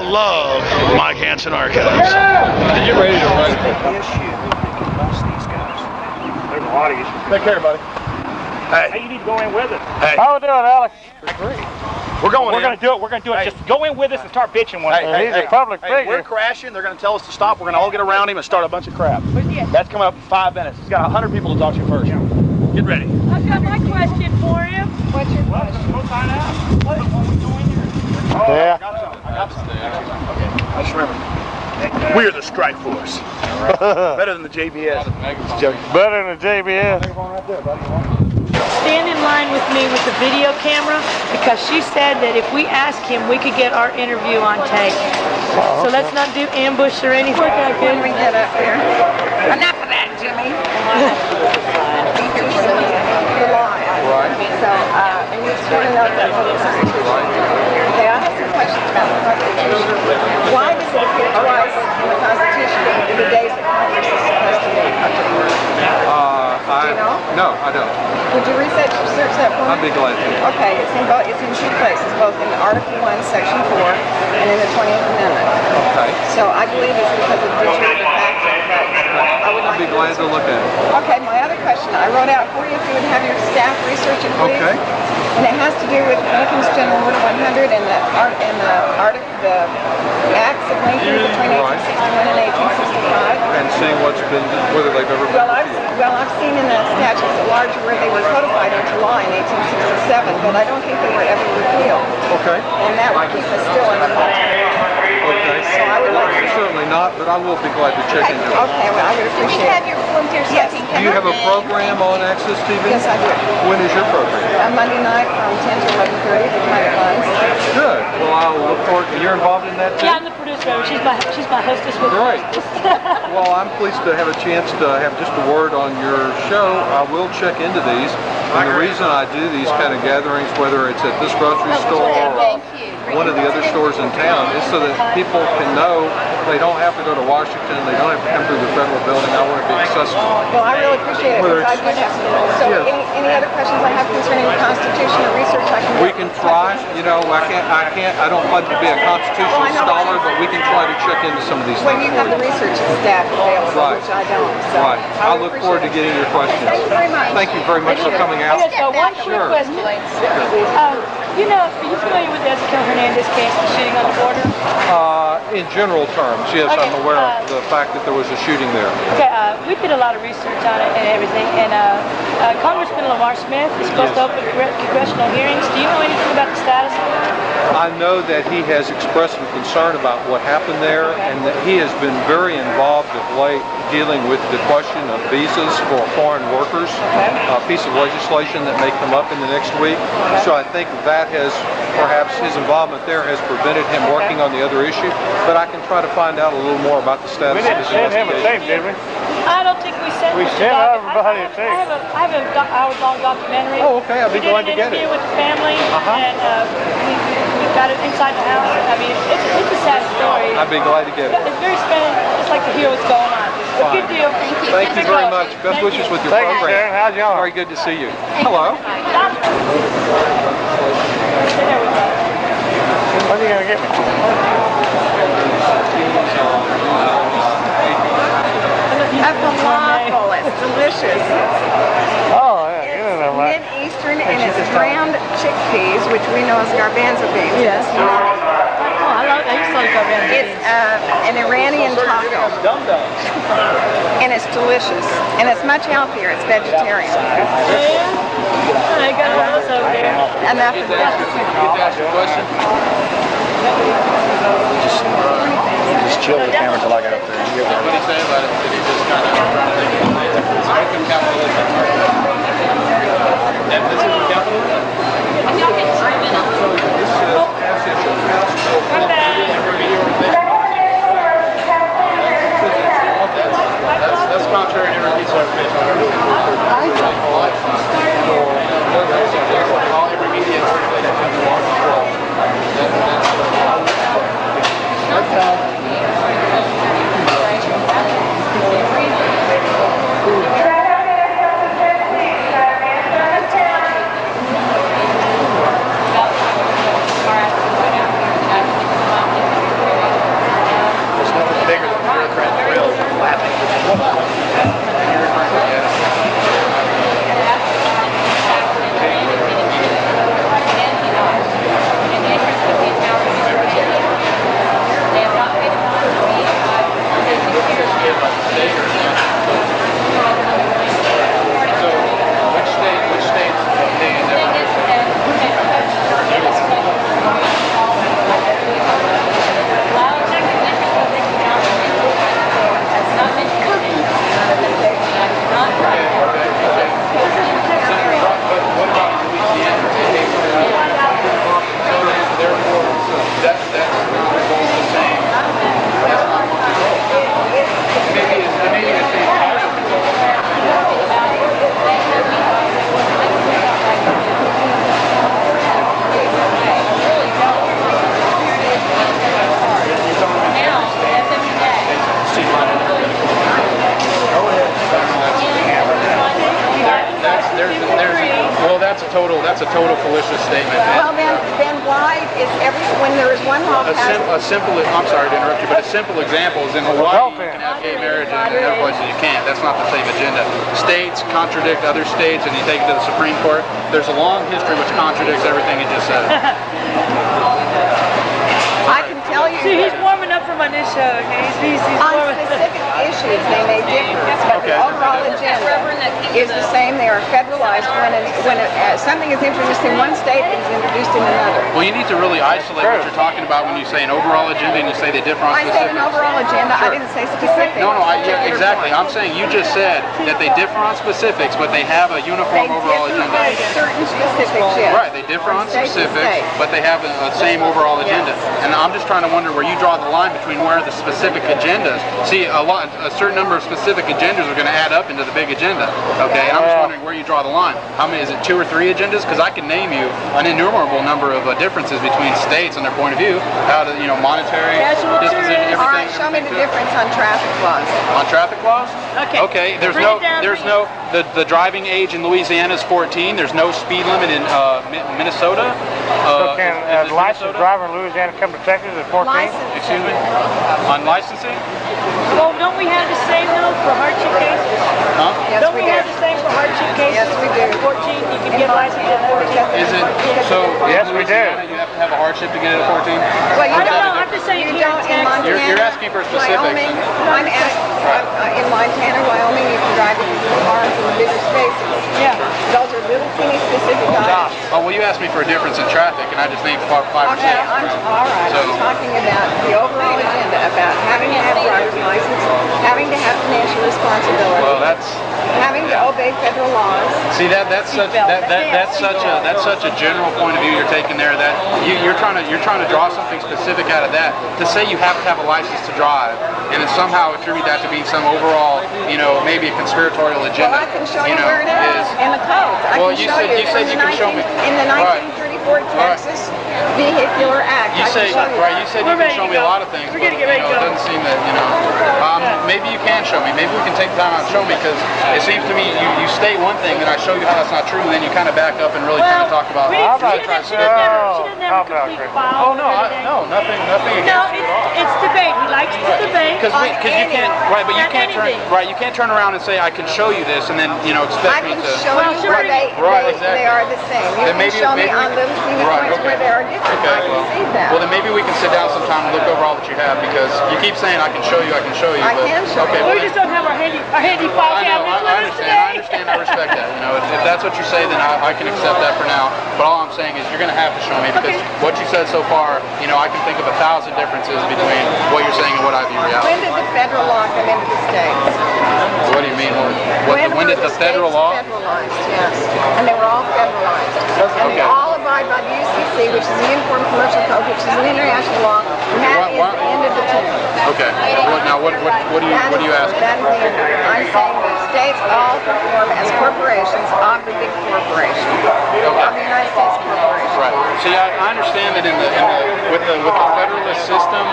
love Mike Hanson Archives. Are you ready to run? There's a lot of issues. Take care, buddy. Hey, you need to go in with us. Hey, How we doing, Alex? we're going We're in. going to do it. We're going to do it. Hey. Just go in with us and start bitching one day. He's a public figure. We're crashing. They're going to tell us to stop. We're going to all get around him and start a bunch of crap. That's coming up in 5 minutes. He's got 100 people to talk to first. Get ready. I've got my question for him. What's your question? Go find out. What we doing here? Oh, Yeah. I got some. Okay. I just remember. We're the strike force. Better than the JBS. Just joking. Better than the JBS. Stand in line with me with the video camera because she said that if we ask him, we could get our interview on tape. So let's not do ambush or anything. When we get up there. Enough of that, Jimmy. The line. Right. So, and you just want to know that for the Constitution. Okay, I have some questions about the Constitution. Why does it appear twice in the Constitution in the days that Congress is supposed to meet? Do you know? No, I don't. Would you research that for me? I'd be glad to. Okay, it's in two places, both in Article 1, Section 4, and in the 20th Amendment. Okay. So I believe it's because of deterrent factor, but I would like I'd be glad to look at it. Okay, my other question, I wrote out for you if you would have your staff research it, please. Okay. And it has to do with Lincoln's General Order 100 and the acts of Lincoln between 1861 and 1865. And seeing whether they've ever been repealed. Well, I've seen in the statutes at large where they were codified into law in 1867, but I don't think they were ever repealed. Okay. And that would keep us still in the military law. Okay. So I would like to... Certainly not, but I will be glad to check into it. Okay, well, I would appreciate it. your volunteer Yes. Do you have a program on Access TV? Yes, I do. When is your program? Monday night from 10 to 11:30, the time it runs. Good. Well, I'll look forward to. You're involved in that too? Yeah, I'm the producer. She's my hostess with Great. hostess. Well, I'm pleased to have a chance to have just a word on your show. I will check into these. And the reason I do these kind of gatherings, whether it's at this grocery store or one of the other stores in town, is so that people can know they don't have to go to Washington, they don't have to come through the federal building. I want to be accessible. Well, I really appreciate it Whether because I would have to. So, Yes. any other questions I have concerning the Constitution or research I can do? We can try, you know, I don't like to be a constitutional scholar, but we can try to check into some of these When things you for have the you. research staff available, Right. which I don't. So Right. I look forward to getting your questions. Thank you very much. Thank you very much for coming out. I just got one quick Sure. question. You know, are you familiar with the Ezekiel Hernandez case, the shooting on the border? In general terms, yes, Okay, I'm aware of the fact that there was a shooting there. Okay, we did a lot of research on it and everything, and Congressman Lamar Smith is supposed to open congressional hearings. Do you know anything about the status of it? I know that he has expressed some concern about what happened there, and that he has been very involved of late dealing with the question of visas for foreign workers, a piece of legislation that may come up in the next week. So I think that has, perhaps his involvement there has prevented him working on the other issue, but I can try to find out a little more about the status We of didn't his send him a investigation. tape, did we? I don't think we sent We it to sent doc- everybody a I tape. have a hour-long documentary. Oh, okay, I'd be glad to get We did it. an interview with the family, Uh-huh. and we got it inside the house. I mean, it's a sad story. I'd be glad to get it. It's very sad. Just like to hear what's going on. But good deal. Thank you. Thank you very much. Best wishes with your Thank you, program. Sharon. How's y'all? Very good to see you. Hello. There we go. What are you gonna get me? A falafel, it's delicious. Oh, yeah, you don't know much. Mid-Eastern, and it's ground chickpeas, which we know as garbanzo beans. Yes. Oh, I used to like garbanzo beans. It's an Iranian taco, and it's delicious, and it's much healthier. It's vegetarian. Yeah. I got one of those over there. Enough of that. Ask your question? Just chill the camera till I get up there. What do you say about it? Did he just kind of income capitalism? And this is capitalism? That's contrary to every piece of information. that's a total fallacious statement. Well, then why is when there is one law passed? I'm sorry to interrupt you, but a simple example is in Hawaii you can have gay marriage and in other places you can't. That's not the same agenda. States contradict other states and you take it to the Supreme Court. There's a long history which contradicts everything you just said. I can tell you. See, he's warming up for my new show. He's On warming specific issues, they may differ, but the overall agenda is the same. They are federalized. When something is introduced in one state, it is introduced in another. Well, you need to really isolate what you're talking about when you say an overall agenda and you say they differ on I specifics. said an overall agenda. Sure. I didn't say specific. No, yeah, exactly. I'm saying you just said that they differ on specifics, but they have a uniform overall agenda. Certain specifics, yes. Right, they differ on State to specifics, state. but they have a same overall agenda. And I'm just trying to wonder where you draw the line between where the specific agendas. See, a certain number of specific agendas are going to add up into the big agenda. Okay, and I'm just wondering where you draw the line. How many? Is it 2 or 3 agendas? Because I can name you an innumerable number of differences between states and their point of view. How to, monetary disposition, everything. All right, show me the difference on traffic laws. On traffic laws? Okay. Okay. There's no. The driving age in Louisiana is 14. There's no speed limit in Minnesota. So can a licensed driver in Louisiana come to Texas at 14? Excuse me? On licensing? Well, don't we have the same though for hardship cases? Huh? Yes, Don't we do. have the same for hardship cases? Yes, we do. 14, you can get licensed at 14. Is it so? Yes, we do. You have to have a hardship to get it at 14. Well, you I don't don't. know, I'm just saying You here don't in in Texas. Montana. You're asking for specifics. Wyoming, I'm asking, in Montana, Wyoming, you can drive in cars in bigger spaces. Yeah. Those are little teeny specific items. Oh, well, you asked me for a difference in traffic, and I just named 5 or 6. Okay, all right. So- I'm talking about the overall agenda about having to have driver's license, having to have financial responsibility, Well, that's. having to obey federal laws. See that's such a general point of view you're taking there. That you're trying to draw something specific out of that. To say you have to have a license to drive, and then somehow attribute that to being some overall, maybe a conspiratorial agenda. Well, I can show you where it is in the codes. Well, I can you show said- you said you can show me. In the Right. 1934 Texas Vehicular Act. You I say can show you right. that. You said We're you can ready show to me a go. lot of things. We're But, gonna get ready to it go. doesn't seem that maybe you can show me. Maybe we can take the time out and show me because it seems to me you state one thing, then I show you how that's not true, and then you kind of back up and really kind of talk about. she How about doesn't that? she doesn't have a How about complete that? file. Oh no, nothing No, against you at all. it's debate. He likes to debate. Because you can't, right? But you On can't turn, anything. right? You can't turn around and say I can show you this, and then I expect me can to. show Well, you sure. where they Exactly. are the same. You Then can maybe- show me maybe we on can- little teeny Right, points okay. where there are differences. Okay, I well, can see that. well then maybe we can sit down sometime and look over all that you have because you keep saying I can show you, I can show you. I but, can show okay, you. well, We just don't have our handy file I know, cabinets with I us understand, today. I understand, I respect that. If that's what you say, then I can accept that for now. But all I'm saying is you're going to have to show me because what you said so far, I can think of 1,000 differences between what you're saying and what I view reality. When did the federal law come into the states? What do you mean? When did were the federal states law? federalized? Yes, and they were all federalized. And they Okay. all abide by the UCC, which is the Uniform Commercial Code, which is an international law. And that is the end of the tune. Okay. Now what do you ask? That is the end of it. I'm saying that states all perform as corporations of the big corporation, of the United States corporation. Right. See, I understand that with the federalist system,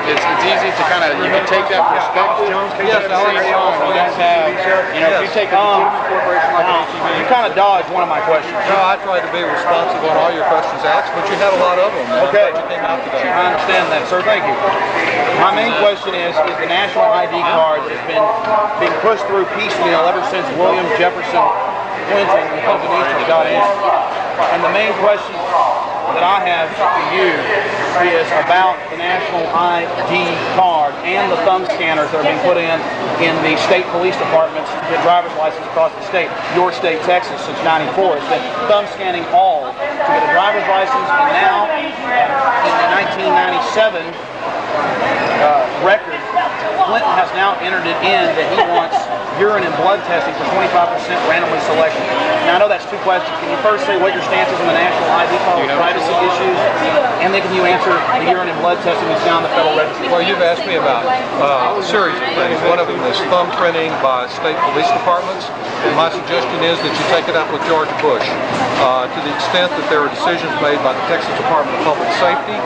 it's easy to you can take that perspective. Yes, At the same time, you don't have, if you take a corporation like an HEB, You kind of dodged one of my questions. No, I tried to be responsive on all your questions asked, but you had a lot of them. Okay. You came out today. I understand that, sir. Thank you. My main question is the national ID card has been being pushed through piecemeal ever since William Jefferson Clinton and Clinton Eastern got in. And the main question that I have for you is about the national ID card and the thumb scanners that are being put in the state police departments to get driver's license across the state. Your state, Texas, since '94 has been thumb scanning all to get a driver's license, and now in the 1997 record, Clinton has now entered it in that he wants urine and blood testing for 25% randomly selection. Now I know that's two questions. Can you first say what your stance is on the national ID card with privacy issues, and then can you answer the urine and blood testing that's now in the federal register? Well, you've asked me about a series of things. One of them is thumb printing by state police departments. And my suggestion is that you take it up with George Bush. To the extent that there are decisions made by the Texas Department of Public Safety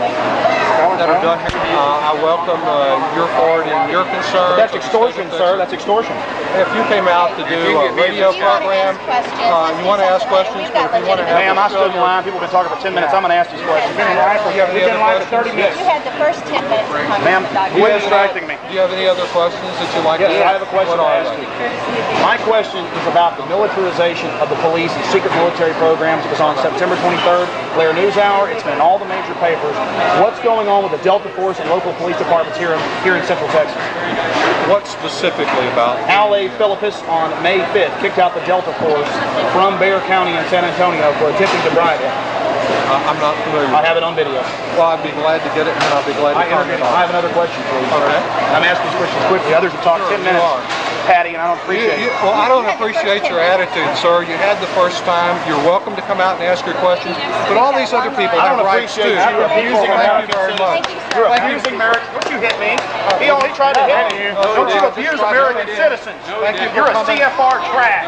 that are done here, I welcome your part and your concern. That's extortion, sir. That's extortion. if you came out to do a radio program, you want to ask questions, but if you want to have Ma'am, I stood in line. People have been talking for 10 minutes. I'm going to ask these questions. you have any other questions? You had the first 10 minutes. Ma'am, quit distracting me. Do you have any other questions that you'd like Yes, to ask? I have a question to ask you. My question is about the militarization of the police and secret military programs. It was on September 23rd, Blair NewsHour. It's been in all the major papers. What's going on with the Delta Force and local police departments here in Central Texas? What specifically about? Al A. Philippus on May 5th kicked out the Delta Force from Bexar County in San Antonio for attempting to bribe him. I'm not familiar. I have it on video. Well, I'd be glad to get it, and I'll be glad to comment on I it. have another question for you. Okay. I'm asking these questions quickly. Others have talked 10 Sure, you minutes. are. Patty, and I don't appreciate it. Well, I don't appreciate your attitude, sir. You had the first time. You're welcome to come out and ask your questions. But all these other people I have don't rights too. appreciate you abusing Thank you American very much. citizens. You're abusing American. Don't you hit me. He tried to hit me. Don't you abuse American citizens. You're a CFR trash.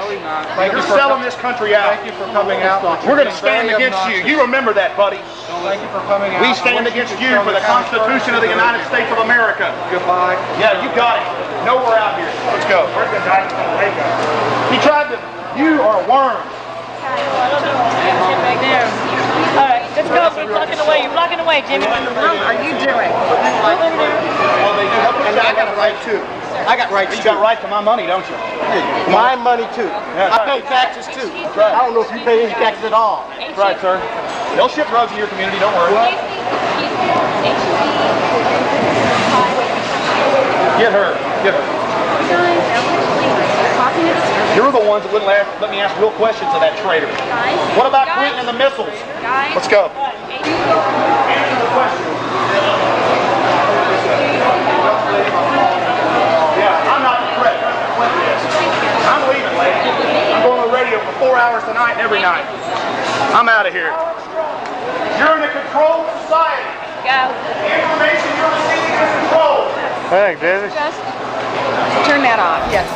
You're selling this country out. Thank you for coming out. We're going to stand against you. You remember that, buddy. Thank you for coming out. We stand against you for the Constitution of the United States of America. Goodbye. Yeah, you got it. No, we're out here. Let's go. He tried to. You are worms. Back there. All right, let's go. You're blocking the way. You're blocking the way, Jimmy. What are you doing? And I got a right too. I got rights. You got right to my money, don't you? My money too. Yeah. I pay taxes too. right. I don't know if you pay any taxes at all. That's right, sir. They'll ship drugs in your community. Don't worry. Get her. Get her. You're the ones that wouldn't let me ask real questions of that traitor. What about Clinton and the missiles? Let's go. Answer the question. Yeah, I'm not the threat. President Clinton is. I'm leaving, lady. I'm going on the radio for 4 hours tonight and every night. I'm out of here. You're in a controlled society. The information you're receiving is controlled. Thanks, Dessie. Turn that off. Yes.